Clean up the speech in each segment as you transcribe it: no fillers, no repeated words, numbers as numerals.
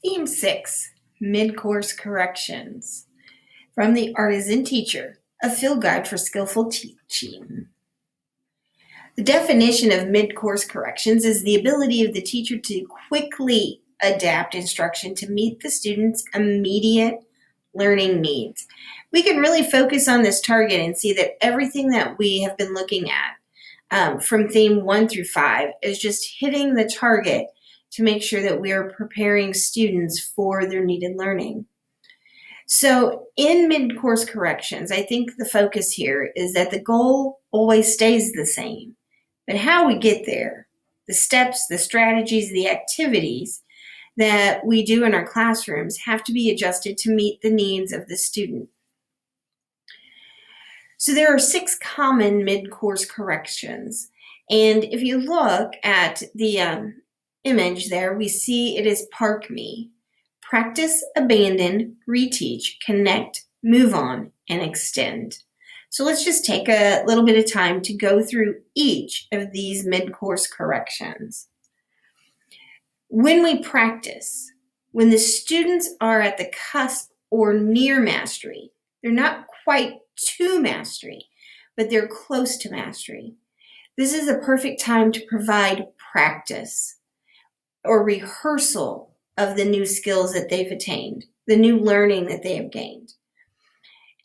Theme 6, Mid-Course Corrections, from the Artisan Teacher, a field guide for skillful teaching. The definition of mid-course corrections is the ability of the teacher to quickly adapt instruction to meet the student's immediate learning needs. We can really focus on this target and see that everything that we have been looking at from theme 1 through 5 is just hitting the target to make sure that we are preparing students for their needed learning. So in mid-course corrections, I think the focus here is that the goal always stays the same, but how we get there, the steps, the strategies, the activities that we do in our classrooms have to be adjusted to meet the needs of the student. So there are 6 common mid-course corrections, and if you look at the image there, we see it is PARKME: practice, abandon, reteach, connect, move on, and extend. So let's just take a little bit of time to go through each of these mid-course corrections. When we practice, when the students are at the cusp or near mastery, they're not quite to mastery, but they're close to mastery. This is a perfect time to provide practice or rehearsal of the new skills that they've attained, the new learning that they have gained.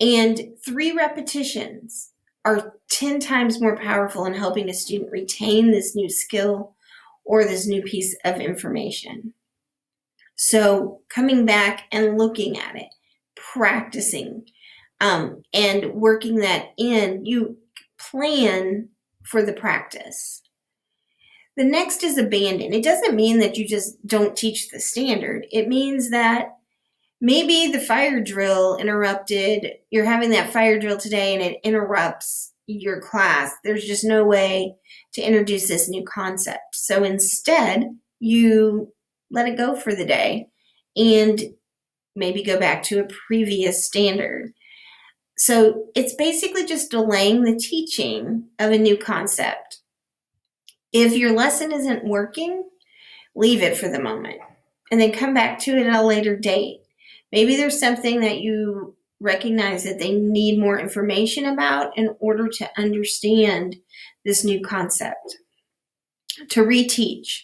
And 3 repetitions are 10 times more powerful in helping a student retain this new skill or this new piece of information. So coming back and looking at it, practicing, and working that in, you plan for the practice. The next is abandon. It doesn't mean that you just don't teach the standard. It means that maybe the fire drill interrupted, you're having that fire drill today and it interrupts your class. There's just no way to introduce this new concept. So instead, you let it go for the day and maybe go back to a previous standard. So it's basically just delaying the teaching of a new concept. If your lesson isn't working, leave it for the moment and then come back to it at a later date. Maybe there's something that you recognize that they need more information about in order to understand this new concept. To reteach.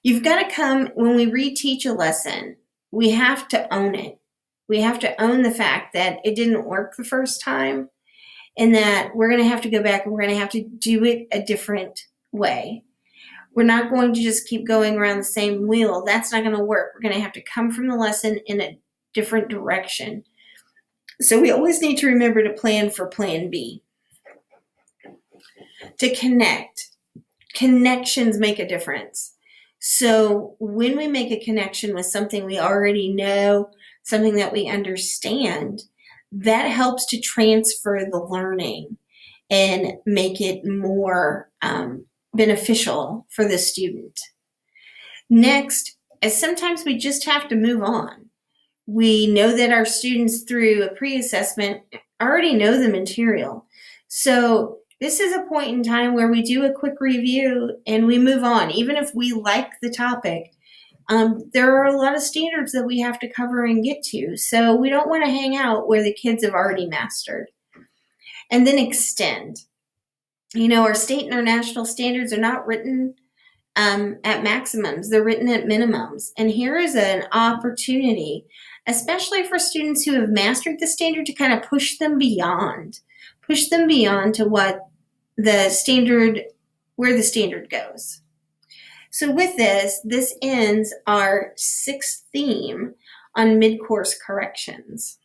You've got to come, when we reteach a lesson, we have to own it. We have to own the fact that it didn't work the first time and that we're going to have to go back and we're going to have to do it a different way. We're not going to just keep going around the same wheel. That's not going to work. We're going to have to come from the lesson in a different direction. So we always need to remember to plan for plan B. To connect. Connections make a difference. So when we make a connection with something we already know, something that we understand, that helps to transfer the learning and make it more beneficial for the student. Next, as sometimes we just have to move on. We know that our students through a pre-assessment already know the material. So this is a point in time where we do a quick review and we move on. Even if we like the topic, there are a lot of standards that we have to cover and get to. So we don't want to hang out where the kids have already mastered. And then extend. You know, our state and our national standards are not written at maximums. They're written at minimums. And here is an opportunity, especially for students who have mastered the standard, to kind of push them beyond to what the standard, where the standard goes. So with this ends our 6th theme on mid-course corrections.